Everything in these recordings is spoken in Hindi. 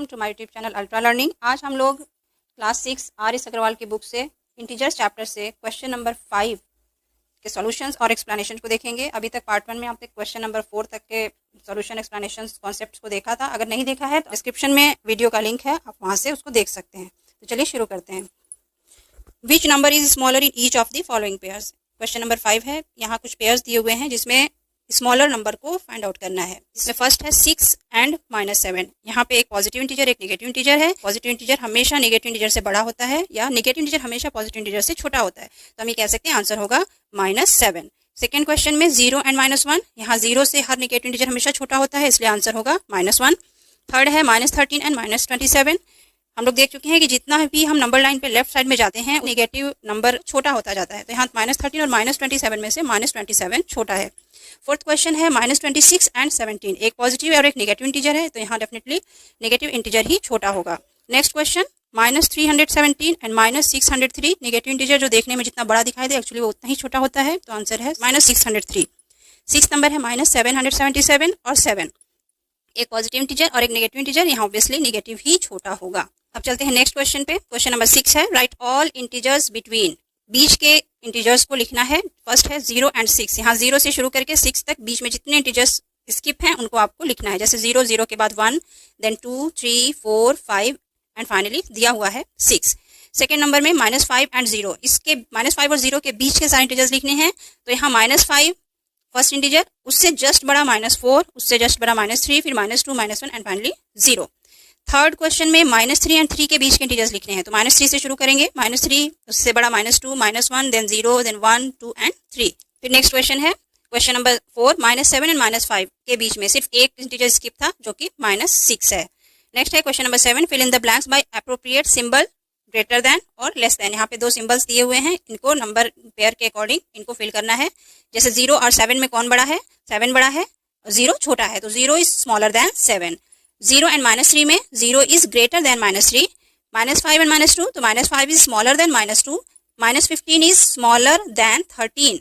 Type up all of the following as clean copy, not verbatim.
Welcome to my YouTube channel ultra learning. आज हम लोग क्लास 6 आर.एस. अग्रवाल की बुक से इंटीजर्स चैप्टर से क्वेश्चन नंबर 5 के सॉल्यूशंस और एक्सप्लेनेशन को देखेंगे। अभी तक पार्ट 1 में आपने क्वेश्चन नंबर 4 तक के सॉल्यूशन एक्सप्लेनेशंस कॉन्सेप्ट्स को देखा था। अगर नहीं देखा है तो डिस्क्रिप्शन में वीडियो का लिंक है, आप वहाँ से उसको देख सकते हैं। तो चलिए शुरू करते हैं। Which number is smaller in each of the following pairs. Question number 5 है। यहाँ कुछ पेयर्स दिए हुए हैं जिसमें स्मॉलर नंबर को फाइंड आउट करना है। इसमें फर्स्ट है 6 एंड -7। यहाँ पे एक पॉजिटिव इंटीजर एक नेगेटिव इंटीजर है। पॉजिटिव इंटीजर हमेशा नेगेटिव इंटीजर से बड़ा होता है या नेगेटिव इंटीजर हमेशा पॉजिटिव इंटीजर से छोटा होता है, तो हम ये कह सकते हैं आंसर होगा -7। सेकेंड क्वेश्चन में 0 एंड -1, यहाँ 0 से हर नेगेटिव इंटीजर हमेशा छोटा होता है, इसलिए आंसर होगा -1। थर्ड है -13 एंड -27। हम लोग देख चुके हैं कि जितना भी हम नंबर लाइन पे लेफ्ट साइड में जाते हैं नेगेटिव नंबर छोटा होता जाता है, तो यहाँ -13 और -27 में से -27 छोटा है। फोर्थ क्वेश्चन है -26 एंड 17। एक पॉजिटिव और एक नेगेटिव इंटीजर है, तो यहाँ डेफिनेटली नेगेटिव इंटीजर ही छोटा होगा। Next question -317 and -603। Negative integer जो देखने में जितना बड़ा दिखाई दे एक्चुअली वो उतना ही छोटा होता है, तो आंसर है -603। सिक्स नंबर है -777 और 7। एक पॉजिटिव इंटीजर और एक नेगेटिव इंटीजर, यहाँ ऑब्वियसली नेगेटिव ही छोटा होगा। अब चलते हैं नेक्स्ट क्वेश्चन पे। क्वेश्चन नंबर 6 है राइट ऑल इंटीजर्स बिटवीन। बीच के इंटीजर्स को लिखना है। फर्स्ट है 0 एंड 6। यहाँ 0 से शुरू करके 6 तक बीच में जितने इंटीजर्स स्किप हैं उनको आपको लिखना है। जैसे 0 0 के बाद 1, देन 2 3 4 5 एंड फाइनली दिया हुआ है 6। सेकेंड नंबर में -5 एंड 0। इसके -5 और 0 के बीच के सारे इंटीजर्स लिखने हैं, तो यहाँ -5 फर्स्ट इंटीजर, उससे जस्ट बड़ा -4, उससे जस्ट बड़ा -3, फिर -2 -1 एंड फाइनली 0। थर्ड क्वेश्चन में -3 एंड 3 के बीच के इंटीजर्स लिखने हैं, तो -3 से शुरू करेंगे। -3 उससे बड़ा -2 -1 देन 0 देन 1 2 एंड 3। फिर नेक्स्ट क्वेश्चन है क्वेश्चन नंबर 4 -7 एंड -5 के बीच में सिर्फ एक इंटीजर स्किप था जो कि -6 है। नेक्स्ट है question number 7 fill in the blanks by appropriate symbol greater than और लेस देन। यहाँ पे दो सिंबल्स दिए हुए हैं, इनको नंबर पेयर के अकॉर्डिंग इनको फिल करना है। जैसे 0 और 7 में कौन बड़ा है? 7 बड़ा है, 0 छोटा है, तो 0 इज स्मॉलर देन 7। 0 एंड -3 में 0 इज ग्रेटर देन -3। -5 एंड -2, तो -5 is smaller than -2। -15 is smaller than 13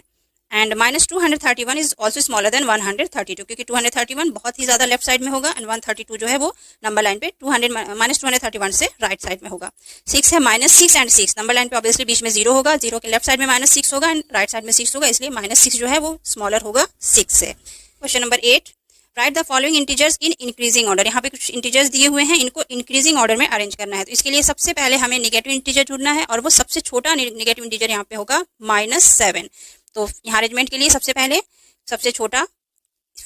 and -231 is also smaller than 132, क्योंकि 231 बहुत ही ज्यादा लेफ्ट साइड में होगा एंड 132 जो है वो नंबर लाइन पे -231 से राइट साइड में होगा। 6 है -6 एंड 6। नंबर लाइन पे ऑब्वियसली बीच में 0 होगा, 0 के लेफ्ट साइड में -6 होगा एंड राइट साइड में 6 होगा, इसलिए -6 जो है वो स्मॉलर होगा 6 से। Question number 8 right the following integers in increasing order. यहाँ पे कुछ इंटीजर्स दिए हुए हैं, इनको इंक्रीजिंग ऑर्डर में अरेंज करना है, तो इसके लिए सबसे पहले हमें नेगेटिव इंटीजर ढूंढना है और वो सबसे छोटा नेगेटिव इंटीजर यहाँ पे होगा -7। तो यहाँ अरेंजमेंट के लिए सबसे पहले सबसे छोटा,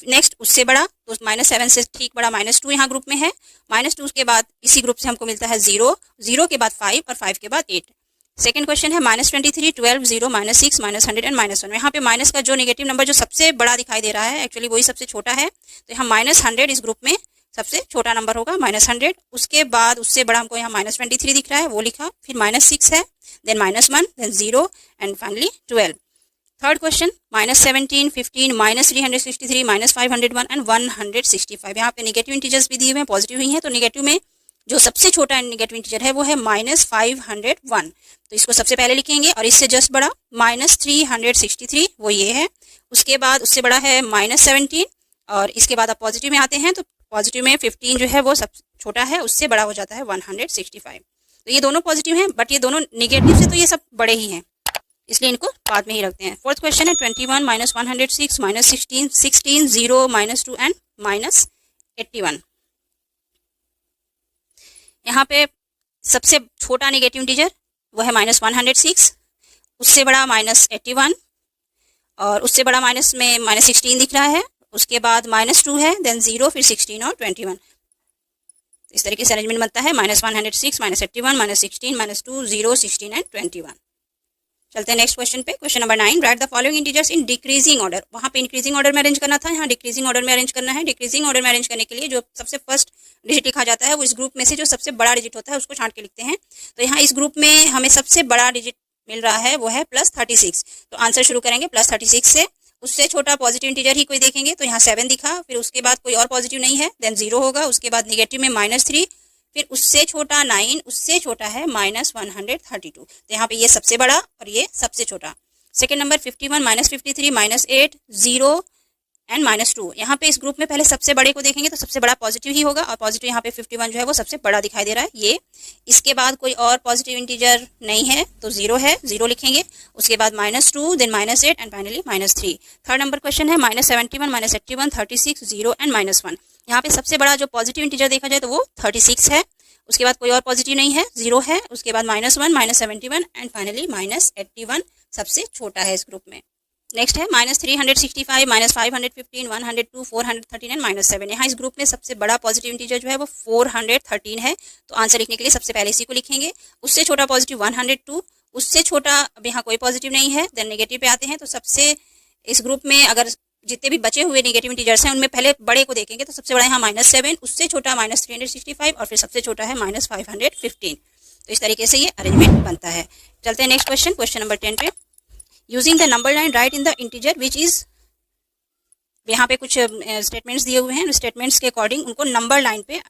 नेक्स्ट उससे बड़ा, तो -7 से ठीक बड़ा -2 यहाँ ग्रुप में है। -2 के बाद इसी ग्रुप से हमको मिलता है 0, 0 के बाद 5 और 5 के बाद 8। सेकंड क्वेश्चन है -23 12 0 -6 -100 एंड -1। यहाँ पे माइनस का जो नेगेटिव नंबर जो सबसे बड़ा दिखाई दे रहा है एक्चुअली वही सबसे छोटा है, तो यहाँ -100 इस ग्रुप में सबसे छोटा नंबर होगा -100। उसके बाद उससे बड़ा हमको यहाँ -23 दिख रहा है, वो लिखा, फिर -6 है, then -1 then 0 and finally 12। Third question -17 15 -363 -501 and 165। यहाँ पे नेगेटिव इंटीजर्स भी दिए हुए हैं, पॉजिटिव ही है, तो नेगेटिव में जो सबसे छोटा नेगेटिव इंटीजर है वो है -501, तो इसको सबसे पहले लिखेंगे। और इससे जस्ट बड़ा -363 वो ये है। उसके बाद उससे बड़ा है -17 और इसके बाद आप पॉजिटिव में आते हैं, तो पॉजिटिव में 15 जो है वो सब छोटा है, उससे बड़ा हो जाता है 165। तो ये दोनों पॉजिटिव हैं, बट ये दोनों नेगेटिव से तो ये सब बड़े ही हैं, इसलिए इनको बाद में ही रखते हैं। फोर्थ क्वेश्चन है 21 -106 -16 16 0 -2 एंड -81। यहाँ पे सबसे छोटा नेगेटिव इंटीजर वो है -106, उससे बड़ा -81 और उससे बड़ा माइनस में -16 दिख रहा है। उसके बाद -2 है, देन 0 फिर 16 और 21। इस तरीके से अरेंजमेंट बनता है -106 -81 -16 -2 0 16 एंड 21। चलते हैं नेक्स्ट क्वेश्चन पे। Question number 9 right the following integers in decreasing order. वहाँ पे इंक्रीजिंग ऑर्डर में अरेंज करना था, यहाँ डिक्रीजिंग ऑर्डर में अरेंज करना है। डिक्रीजिंग ऑर्डर में अरेंज करने के लिए जो सबसे फर्स्ट डिजिट लिखा जाता है वो इस ग्रुप में से जो सबसे बड़ा डिजिट होता है उसको छांट के लिखते हैं। तो यहाँ इस ग्रुप में हमें सबसे बड़ा डिजिट मिल रहा है वो है +36, तो आंसर शुरू करेंगे +36 से। उससे छोटा पॉजिटिव इंटीजर ही कोई देखेंगे, तो यहाँ 7 दिखा, फिर उसके बाद कोई और पॉजिटिव नहीं है, देन 0 होगा। उसके बाद नेगेटिव में -3, फिर उससे छोटा 9, उससे छोटा है -132, तो यहाँ पे ये सबसे बड़ा और ये सबसे छोटा। Second number 51 -53 -8 0 and -2। यहाँ पे इस ग्रुप में पहले सबसे बड़े को देखेंगे तो सबसे बड़ा पॉजिटिव ही होगा, और पॉजिटिव यहाँ पे 51 जो है वो सबसे बड़ा दिखाई दे रहा है ये। इसके बाद कोई और पॉजिटिव इंटीजर नहीं है तो 0 है, 0 लिखेंगे। उसके बाद -2, then -8 and finally -3। Third number question है -71, -81, 36, 0 एंड -1। यहाँ पे सबसे बड़ा जो पॉजिटिव इंटीजर देखा जाए तो वो 36 है। उसके बाद कोई और पॉजिटिव नहीं है, 0 है। उसके बाद -1, -71 एंड फाइनली -81 सबसे छोटा है इस ग्रुप में। नेक्स्ट है -365, -515, 102, 413 एंड -7। यहाँ इस ग्रुप में सबसे बड़ा पॉजिटिव इंटीजर जो है वो 413 है, तो आंसर लिखने के लिए सबसे पहले इसी को लिखेंगे। उससे छोटा पॉजिटिव 102, उससे छोटा अब यहाँ कोई पॉजिटिव नहीं है। देन नेगेटिव पे आते हैं, तो सबसे इस ग्रुप में अगर जितने भी बचे हुए नेगेटिव इंटीजर्स हैं उनमें पहले बड़े को देखेंगे तो सबसे बड़ा यहाँ -7, उससे छोटा -365 और फिर सबसे छोटा है -515। तो इस तरीके से ये अरेंजमेंट बनता है। चलते हैं नेक्स्ट क्वेश्चन, क्वेश्चन नंबर 10 पे। Using the number line right in the integer which is, यहाँ पे कुछ स्टेटमेंट्स दिए हुए हैं, स्टेटमेंट्स के अकॉर्डिंग उनको नंबर लाइन पे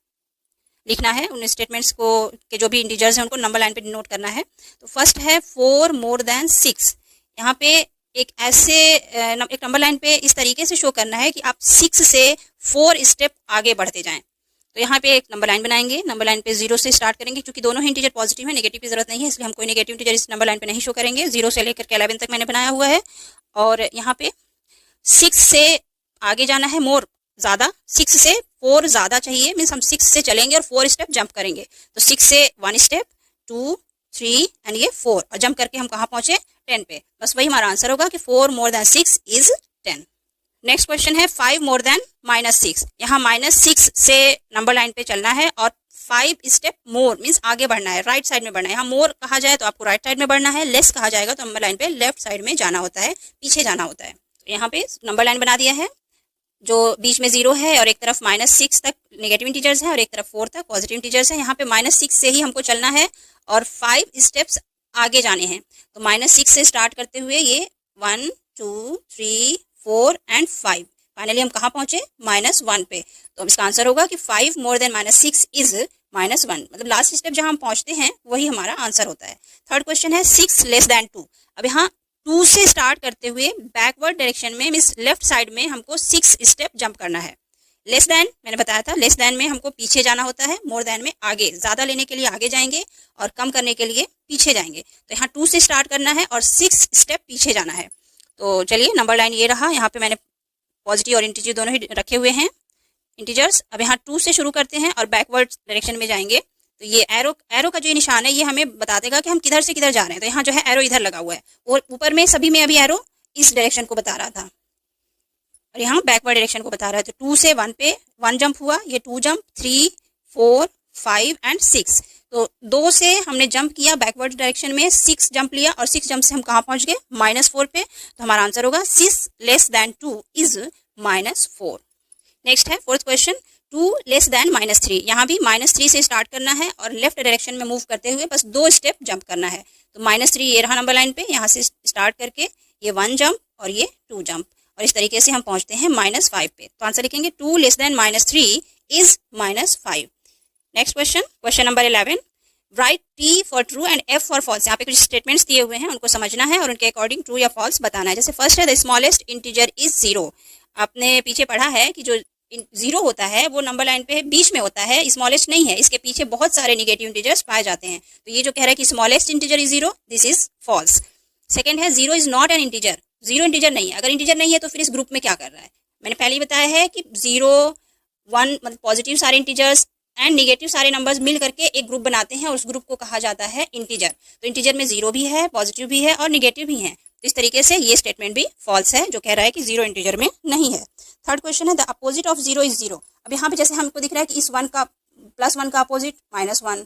लिखना है। उन स्टेटमेंट्स को के जो भी इंटीजर्स हैं उनको नंबर लाइन पे डिनोट करना है। तो फर्स्ट है 4 मोर देन 6। यहाँ पे एक ऐसे एक नंबर लाइन पे इस तरीके से शो करना है कि आप 6 से 4 स्टेप आगे बढ़ते जाएं। तो यहाँ पे एक नंबर लाइन बनाएंगे। नंबर लाइन पे 0 से स्टार्ट करेंगे, क्योंकि दोनों ही इंटीजर पॉजिटिव है, नेगेटिव की जरूरत नहीं है, इसलिए हम कोई नेगेटिव इंटीजर इस नंबर लाइन पे नहीं शो करेंगे। 0 से लेकर के 11 तक मैंने बनाया हुआ है। और यहाँ पे 6 से आगे जाना है, मोर ज़्यादा, 6 से 4 ज़्यादा चाहिए, मीन्स हम 6 से चलेंगे और 4 स्टेप जंप करेंगे। तो 6 से 1 स्टेप, 2, 3 एंड ये 4, और जंप करके हम कहाँ पहुँचे 10 पे। बस वही हमारा आंसर होगा कि 4 more than 6 is 10। Next question है 5 मोर देन -6। यहाँ -6 से नंबर लाइन पे चलना है और 5 स्टेप मोर मीन्स आगे बढ़ना है, राइट साइड में बढ़ना है। यहाँ मोर कहा जाए तो आपको राइट साइड में बढ़ना है, लेस कहा जाएगा तो नंबर लाइन पे लेफ्ट साइड में जाना होता है, पीछे जाना होता है। तो यहाँ पे नंबर लाइन बना दिया है, जो बीच में 0 है और एक तरफ -6 तक नेगेटिव इंटीजर्स है और एक तरफ 4 तक पॉजिटिव इंटीजर्स है। यहाँ पे -6 से ही हमको चलना है और 5 स्टेप्स आगे जाने हैं। तो -6 से स्टार्ट करते हुए ये 1, 2, 3, 4 एंड 5, फाइनली हम कहाँ पहुंचे -1 पे। तो इसका आंसर होगा कि 5 मोर देन -6 इज -1, मतलब लास्ट स्टेप जहाँ हम पहुंचते हैं वही हमारा आंसर होता है। थर्ड क्वेश्चन है 6 लेस देन 2। अब यहाँ 2 से स्टार्ट करते हुए बैकवर्ड डायरेक्शन में मीन्स लेफ्ट साइड में हमको 6 स्टेप जंप करना है। लेस देन मैंने बताया था, लेस देन में हमको पीछे जाना होता है, मोर देन में आगे, ज़्यादा लेने के लिए आगे जाएंगे और कम करने के लिए पीछे जाएंगे। तो यहाँ 2 से स्टार्ट करना है और 6 स्टेप पीछे जाना है। तो चलिए नंबर लाइन ये रहा, यहाँ पे मैंने पॉजिटिव और इंटीजर दोनों ही रखे हुए हैं इंटीजर्स। अब यहाँ 2 से शुरू करते हैं और बैकवर्ड डायरेक्शन में जाएंगे। तो ये एरो का जो निशान है ये हमें बता देगा कि हम किधर से किधर जा रहे हैं। तो यहाँ जो है एरो इधर लगा हुआ है और ऊपर में सभी में अभी एरो इस डायरेक्शन को बता रहा था और यहाँ बैकवर्ड डायरेक्शन को बता रहा है। तो 2 से 1 पे 1 जंप हुआ, ये 2 जंप, 3, 4, 5 एंड 6। तो 2 से हमने जंप किया बैकवर्ड डायरेक्शन में, 6 जंप लिया और 6 जंप से हम कहाँ पहुँच गए -4 पे। तो हमारा आंसर होगा 6 लेस देन 2 इज -4। नेक्स्ट है फोर्थ क्वेश्चन 2 लेस देन -3। यहाँ भी -3 से स्टार्ट करना है और लेफ्ट डायरेक्शन में मूव करते हुए बस 2 स्टेप जंप करना है। तो -3 ये रहा नंबर लाइन पे, यहाँ से स्टार्ट करके ये 1 जंप और ये 2 जंप और इस तरीके से हम पहुँचते हैं -5 पे। तो आंसर लिखेंगे 2 less than -3 is -5। Next question, question number 11, write T for true and F for false. यहाँ पे कुछ स्टेटमेंट्स दिए हुए हैं, उनको समझना है और उनके अकॉर्डिंग ट्रू या फॉल्स बताना है। जैसे फर्स्ट है द स्मॉलेस्ट इंटीजर इज 0। आपने पीछे पढ़ा है कि जो 0 होता है वो नंबर लाइन पे बीच में होता है, स्मॉलेस्ट नहीं है, इसके पीछे बहुत सारे नेगेटिव इंटीजर्स पाए जाते हैं। तो ये जो कह रहा है कि smallest integer is 0, this is false. Second है 0 is not an integer. 0 integer नहीं है। अगर इंटीजर नहीं है तो फिर इस ग्रुप में क्या कर रहा है। मैंने पहले ही बताया है कि 0, 1 मतलब पॉजिटिव सारे इंटीजर्स एंड नेगेटिव सारे नंबर्स मिल करके एक ग्रुप बनाते हैं और उस ग्रुप को कहा जाता है इंटीजर। तो इंटीजर में 0 भी है, पॉजिटिव भी है और नेगेटिव भी है। तो इस तरीके से ये स्टेटमेंट भी फॉल्स है, जो कह रहा है कि 0 इंटीजर में नहीं है। थर्ड क्वेश्चन है द अपोजिट ऑफ 0 इज 0। अब यहाँ पे जैसे हमको दिख रहा है कि इस 1 का +1 का अपोजिट -1,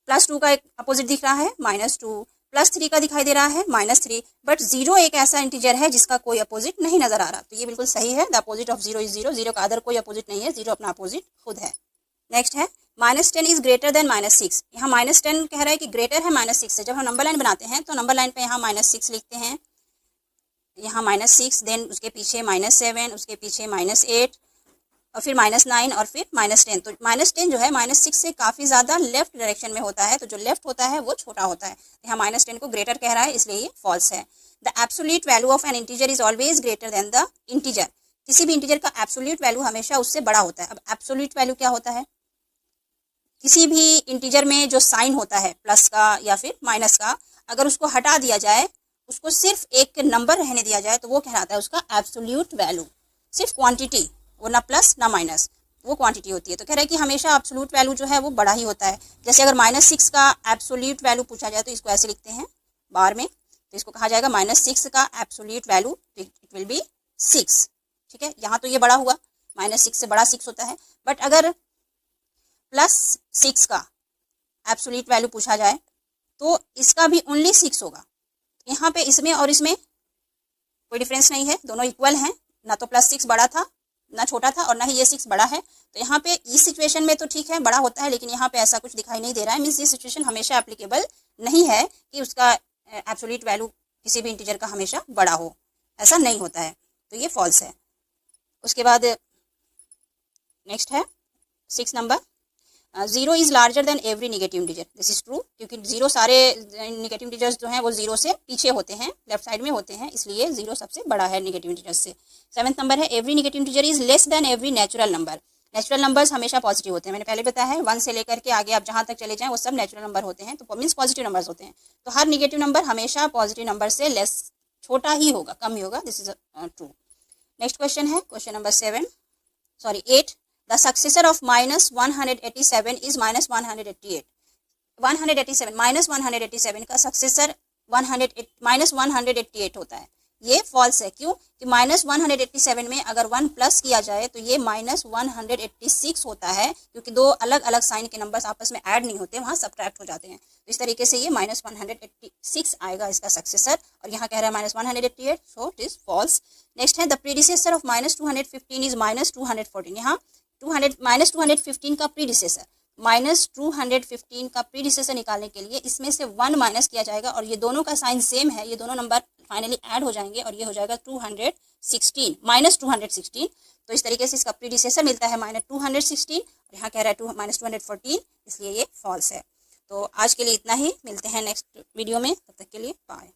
+2 का एक अपोजिट दिख रहा है -2, +3 का दिखाई दे रहा है -3, बट 0 एक ऐसा इंटीजर है जिसका कोई अपोजिट नहीं नजर आ रहा। तो ये बिल्कुल सही है, द अपोजिट ऑफ 0 इज 0। 0 का अदर कोई अपोजिट नहीं है, 0 अपना अपोजिट खुद है। नेक्स्ट है -10 इज ग्रेटर देन -6। यहाँ -10 कह रहा है कि ग्रेटर है -6 से। जब हम नंबर लाइन बनाते हैं तो नंबर लाइन पे यहाँ -6 लिखते हैं, यहाँ -6, देन उसके पीछे -7, उसके पीछे -8 और फिर -9 और फिर -10। तो -10 जो है -6 से काफ़ी ज़्यादा लेफ्ट डायरेक्शन में होता है, तो जो लेफ्ट होता है वो छोटा होता है। यहाँ -10 को ग्रेटर कह रहा है, इसलिए ये फॉल्स है। The absolute value of N integer is always greater than the integer. किसी भी इंटीजर का एब्सोल्यूट वैल्यू हमेशा उससे बड़ा होता है। अब एब्सोल्यूट वैल्यू क्या होता है? किसी भी इंटीजर में जो साइन होता है प्लस का या फिर माइनस का, अगर उसको हटा दिया जाए, उसको सिर्फ एक नंबर रहने दिया जाए, तो वो कहलाता है उसका एब्सोल्यूट वैल्यू। सिर्फ क्वांटिटी, वो ना प्लस ना माइनस, वो क्वांटिटी होती है। तो कह रहा है कि हमेशा एब्सोल्यूट वैल्यू जो है वो बड़ा ही होता है। जैसे अगर -6 का एब्सोल्यूट वैल्यू पूछा जाए तो इसको ऐसे लिखते हैं बार में, तो इसको कहा जाएगा -6 का absolute value, it will be 6। ठीक है, यहाँ तो ये बड़ा हुआ, -6 से बड़ा 6 होता है। बट अगर +6 का एब्सोल्यूट वैल्यू पूछा जाए तो इसका भी ओनली 6 होगा। यहाँ पे इसमें और इसमें कोई डिफरेंस नहीं है, दोनों इक्वल हैं। ना तो +6 बड़ा था ना छोटा था, और ना ही ये 6 बड़ा है। तो यहाँ पे इस सिचुएशन में तो ठीक है बड़ा होता है, लेकिन यहाँ पे ऐसा कुछ दिखाई नहीं दे रहा है। मीन्स ये सिचुएशन हमेशा एप्लीकेबल नहीं है कि उसका एब्सोल्यूट वैल्यू किसी भी इंटीजर का हमेशा बड़ा हो, ऐसा नहीं होता है। तो ये फॉल्स है। उसके बाद नेक्स्ट है 6 number, 0 is larger than every negative integer. This is true, क्योंकि 0 सारे नेगेटिव इंटीजर्स जो हैं वो 0 से पीछे होते हैं, लेफ्ट साइड में होते हैं, इसलिए 0 सबसे बड़ा है नेगेटिव इंटीजर्स से। 7th नंबर है, every negative integer is less than every natural number. Natural numbers हमेशा पॉजिटिव होते हैं, मैंने पहले बताया है। 1 से लेकर के आगे आप जहाँ तक चले जाएं वो सब नेचुरल नंबर होते हैं, तो मीन्स पॉजिटिव नंबर्स होते हैं। तो हर नेगेटिव नंबर हमेशा पॉजिटिव नंबर से लेस, छोटा ही होगा, कम ही होगा। This is true. Next question है question number 8। The successor of -187 is -188. 187 -187 का सक्सेसर -188 होता है। ये फॉल्स है। क्यों? कि -187 में अगर 1 प्लस किया जाए तो ये -186 होता है, क्योंकि दो अलग अलग साइन के नंबर्स आपस में ऐड नहीं होते, वहाँ सब्ट्रैक्ट हो जाते हैं। तो इस तरीके से ये -186 आएगा इसका सक्सेसर, और यहाँ कह रहा है -188, so it is false. Next है, द प्रीडिसेसर ऑफ -215 इज -214। यहाँ -215 का प्रीडिसेसर, -215 का प्रीडिसेसर निकालने के लिए इसमें से 1 माइनस किया जाएगा, और ये दोनों का साइन सेम है, ये दोनों नंबर फाइनली ऐड हो जाएंगे और ये हो जाएगा 216, -216। तो इस तरीके से इसका प्रीडिसेसर मिलता है -216, और यहाँ कह रहा है -214, इसलिए ये फॉल्स है। तो आज के लिए इतना ही, मिलते हैं नेक्स्ट वीडियो में, तब तक के लिए बाय।